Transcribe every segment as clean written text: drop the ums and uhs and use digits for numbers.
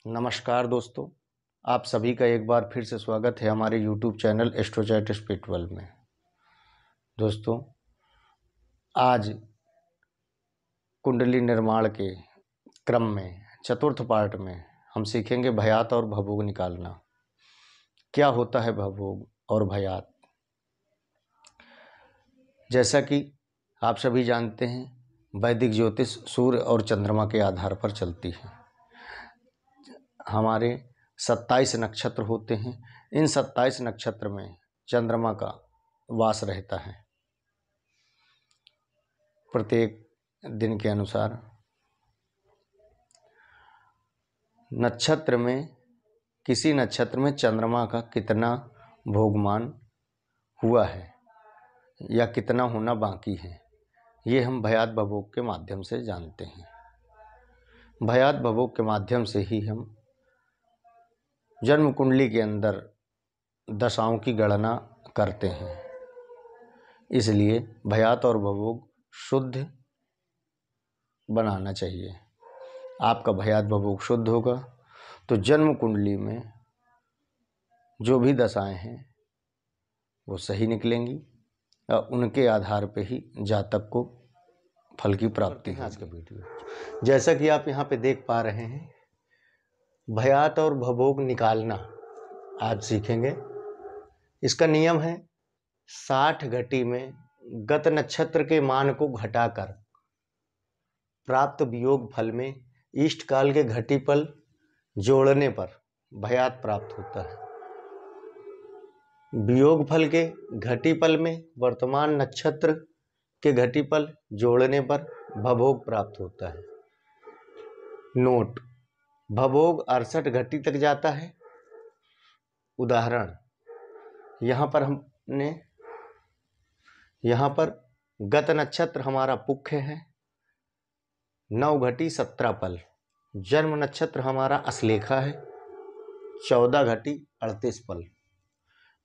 नमस्कार दोस्तों, आप सभी का एक बार फिर से स्वागत है हमारे YouTube चैनल एस्ट्रोचैट स्पिरिचुअल में। दोस्तों, आज कुंडली निर्माण के क्रम में चतुर्थ पार्ट में हम सीखेंगे भयात और भवोग निकालना। क्या होता है भवोग और भयात? जैसा कि आप सभी जानते हैं, वैदिक ज्योतिष सूर्य और चंद्रमा के आधार पर चलती है। हमारे 27 नक्षत्र होते हैं। इन 27 नक्षत्र में चंद्रमा का वास रहता है। प्रत्येक दिन के अनुसार नक्षत्र में, किसी नक्षत्र में चंद्रमा का कितना भोगमान हुआ है या कितना होना बाकी है, ये हम भयात भवोग के माध्यम से जानते हैं। भयात भवोग के माध्यम से ही हम जन्म कुंडली के अंदर दशाओं की गणना करते हैं। इसलिए भयात और भवोग शुद्ध बनाना चाहिए। आपका भयात भवोग शुद्ध होगा तो जन्म कुंडली में जो भी दशाएं हैं वो सही निकलेंगी और उनके आधार पे ही जातक को फल की प्राप्ति है। आज का वीडियो जैसा कि आप यहाँ पे देख पा रहे हैं, भयात और भवोग निकालना आज सीखेंगे। इसका नियम है 60 घटी में गत नक्षत्र के मान को घटाकर प्राप्त वियोग फल में इष्ट काल के घटी फल जोड़ने पर भयात प्राप्त होता है। वियोग फल के घटी फल में वर्तमान नक्षत्र के घटी फल जोड़ने पर भवोग प्राप्त होता है। नोट: भवोग 68 घटी तक जाता है। उदाहरण, यहाँ पर गत नक्षत्र हमारा पुख्य है, 9 घटी 17 पल। जन्म नक्षत्र हमारा अश्लेखा है, 14 घटी 38 पल।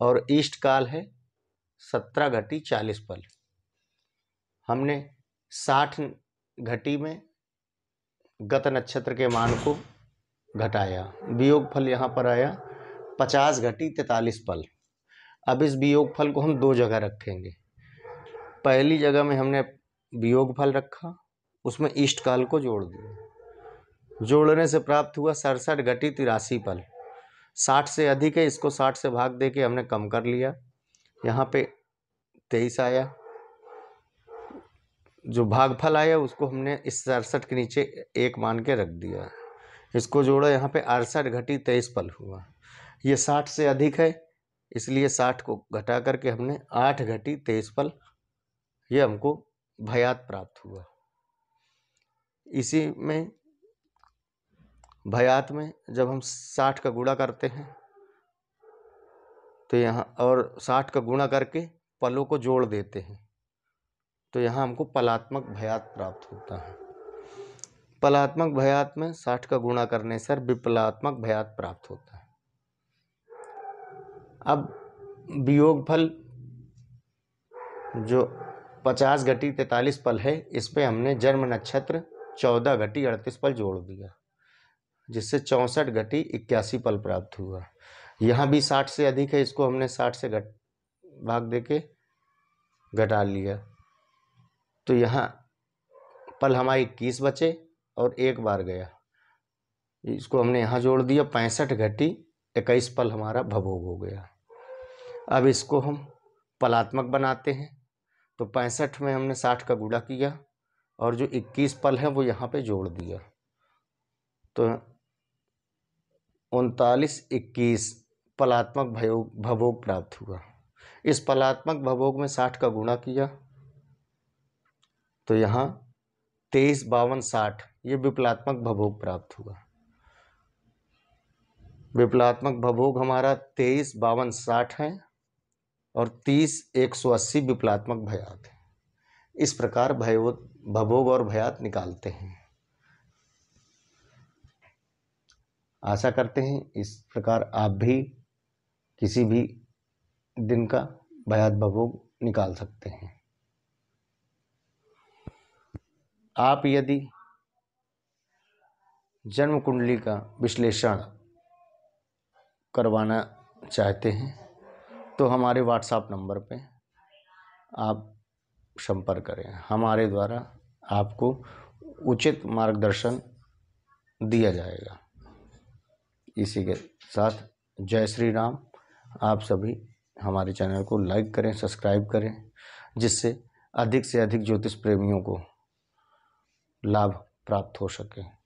और इष्ट काल है 17 घटी 40 पल। हमने 60 घटी में गत नक्षत्र के मान को घटाया। वियोग फल यहाँ पर आया 50 घटी 43 पल। अब इस वियोग फल को हम दो जगह रखेंगे। पहली जगह में हमने वियोग फल रखा, उसमें इष्ट काल को जोड़ दिया। जोड़ने से प्राप्त हुआ 67 घटी 83 पल। 60 से अधिक है, इसको 60 से भाग दे के हमने कम कर लिया। यहाँ पे 23 आया। जो भागफल आया उसको हमने इस 67 के नीचे 1 मान के रख दिया। इसको जोड़ा, यहाँ पे 68 घटी 23 पल हुआ। ये 60 से अधिक है, इसलिए 60 को घटा करके हमने 8 घटी 23 पल, ये हमको भयात प्राप्त हुआ। इसी में भयात में जब हम 60 का गुणा करते हैं तो यहाँ, और 60 का गुणा करके पलों को जोड़ देते हैं तो यहाँ हमको पलात्मक भयात प्राप्त होता है। पलात्मक भयात में 60 का गुणा करने से विपलात्मक भयात प्राप्त होता है। अब वियोग फल जो 50 घटी 43 पल है, इस पे हमने जन्म नक्षत्र 14 घटी 38 पल जोड़ दिया, जिससे 64 घटी 81 पल प्राप्त हुआ। यहाँ भी 60 से अधिक है, इसको हमने 60 से भाग दे के घटा लिया तो यहाँ पल हमारे 21 बचे और एक बार गया। इसको हमने यहाँ जोड़ दिया, 65 घटी 21 पल हमारा भवोग हो गया। अब इसको हम पलात्मक बनाते हैं तो 65 में हमने 60 का गुणा किया और जो 21 पल है वो यहाँ पे जोड़ दिया तो 39 21 पलात्मक भवोग प्राप्त हुआ। इस पलात्मक भवोग में 60 का गुणा किया तो यहाँ 23 52 60, ये विपलात्मक भवोग प्राप्त हुआ। विपलात्मक भवोग हमारा 23 52 60 है और 30 180 विपलात्मक भयात है। इस प्रकार भवोग और भयात निकालते हैं। आशा करते हैं इस प्रकार आप भी किसी भी दिन का भयात भवोग निकाल सकते हैं। आप यदि जन्म कुंडली का विश्लेषण करवाना चाहते हैं तो हमारे व्हाट्सएप नंबर पे आप संपर्क करें। हमारे द्वारा आपको उचित मार्गदर्शन दिया जाएगा। इसी के साथ जय श्री राम। आप सभी हमारे चैनल को लाइक करें, सब्सक्राइब करें, जिससे अधिक से अधिक ज्योतिष प्रेमियों को लाभ प्राप्त हो सके।